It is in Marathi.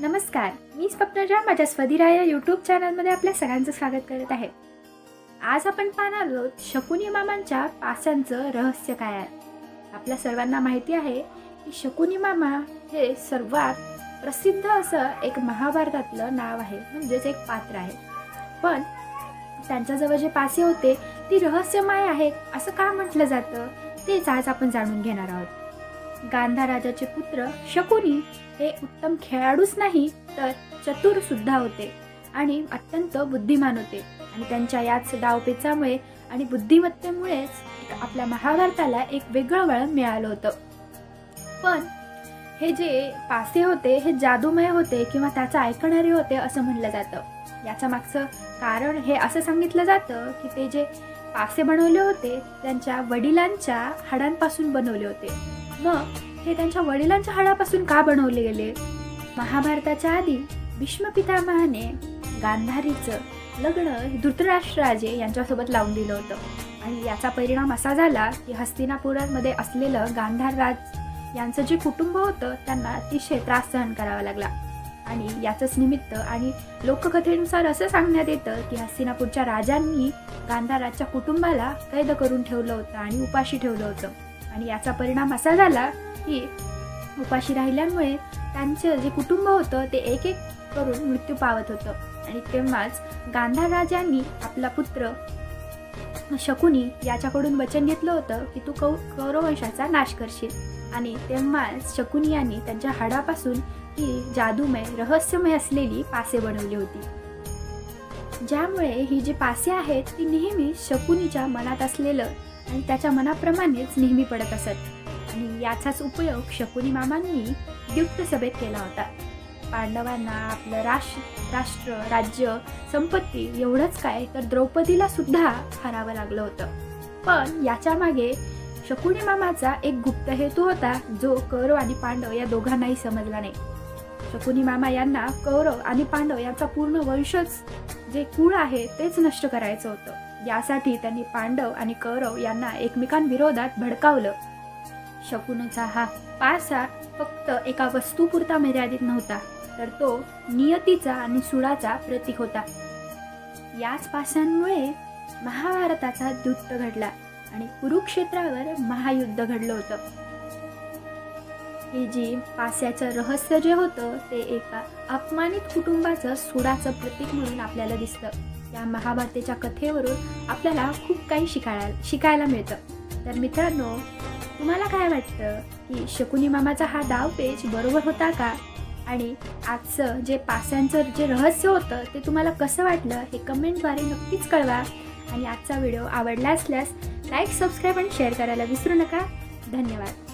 नमस्कार, मी स्वप्नजा माझ्या स्वधिरा या यूट्यूब चॅनलमध्ये आपल्या सगळ्यांचं स्वागत करत आहे। आज आपण पाहणार आहोत शकुनी मामांच्या पासांचं रहस्य काय आहे। आपल्या सर्वांना माहिती आहे की शकुनी मामा हे सर्वात प्रसिद्ध असं एक महाभारतातलं नाव आहे, म्हणजेच एक पात्र आहे। पण त्यांच्याजवळ जे पासे होते ती रहस्यमय आहेत असं का म्हटलं जातं तेच आज आपण जाणून घेणार आहोत। गांधार राजाचे पुत्र शकुनी हे उत्तम खेळाडूच नाही तर चतुर सुद्धा होते आणि अत्यंत बुद्धिमान होते आणि त्यांच्या याच डावपेचामुळे आणि बुद्धिमत्तेमुळेच आपल्या महाभारताला एक वेगळं वळण मिळालं होतं। पण हे जे पासे होते हे जादूमय होते किंवा त्याचं ऐकणारे होते असं म्हटलं जातं। याच्या मागचं कारण हे असं सांगितलं जातं की ते जे पासे बनवले होते त्यांच्या वडिलांच्या हाडांपासून बनवले होते। मग हे त्यांच्या वडिलांच्या हाडापासून का बनवले गेले? महाभारताच्या आधी भीष्म पितामहाने गांधारीचं लग्न धृतराष्ट्र राजे यांच्यासोबत लावून दिलं होतं आणि याचा परिणाम असा झाला की हस्तिनापुरामध्ये असलेलं गांधार राज यांचं जे कुटुंब होतं त्यांना अतिशय त्रास सहन करावा लागला आणि याचंच निमित्त आणि लोककथेनुसार असं सांगण्यात येतं की हस्तिनापूरच्या राजांनी गांधाराच्या कुटुंबाला कैद करून ठेवलं होतं आणि उपाशी ठेवलं होतं आणि याचा परिणाम असा झाला की उपाशी राहिल्यामुळे त्यांचं जे कुटुंब होतं ते एक एक करून मृत्यू पावत होतं आणि तेव्हाच गांधार राजांनी आपला पुत्र शकुनी याच्याकडून वचन घेतलं होतं की तू कौरव वंशाचा नाश करशील आणि तेव्हाच शकुनी यांनी त्यांच्या हाडापासून ही जादूमय रहस्यमय असलेली पासे बनवली होती, ज्यामुळे ही जी पासे आहेत ती नेहमी शकुनीच्या मनात असलेलं आणि त्याच्या मनाप्रमाणेच नेहमी पडत असत आणि याचाच उपयोग शकुनी मामांनी द्युक्त सभेत केला होता। पांडवांना आपलं राष्ट्र राज्य संपत्ती एवढंच काय तर द्रौपदीला सुद्धा हरावं लागलं होतं। पण याच्या मागे शकुनी मामाचा एक गुप्त हेतू होता जो कौरव आणि पांडव या दोघांनाही समजला नाही। शकुनी मामा यांना कौरव आणि पांडव यांचा पूर्ण वंशच जे कुळ आहे तेच नष्ट करायचं होतं। यासाठी त्यांनी पांडव आणि कौरव यांना एकमेकांविरोधात भडकावलं। शकुनीचा हा पासा फक्त एका वस्तूपुरता मर्यादित नव्हता तर तो नियतीचा आणि सुडाचा प्रतीक होता। याच पासांमुळे महाभारताचा द्युत्त घडला आणि कुरुक्षेत्रावर महायुद्ध घडलं होतं। हे जी पास्याचं रहस्य जे होतं ते एका अपमानित कुटुंबाचं सुडाचं प्रतीक म्हणून आपल्याला दिसतं। या महाभारताच्या कथेवरून आपल्याला खूप काही शिकायला मिळतं। तर मित्रांनो, तुम्हाला काय वाटतं की शकुनी मामाचा हा डावपेच बरोबर होता का? आणि आजचं जे पास्यांचं जे रहस्य होतं ते तुम्हाला कसं वाटलं हे कमेंटद्वारे नक्कीच कळवा आणि आजचा व्हिडिओ आवडला असल्यास लाईक, सबस्क्राईब आणि शेअर करायला विसरू नका। धन्यवाद।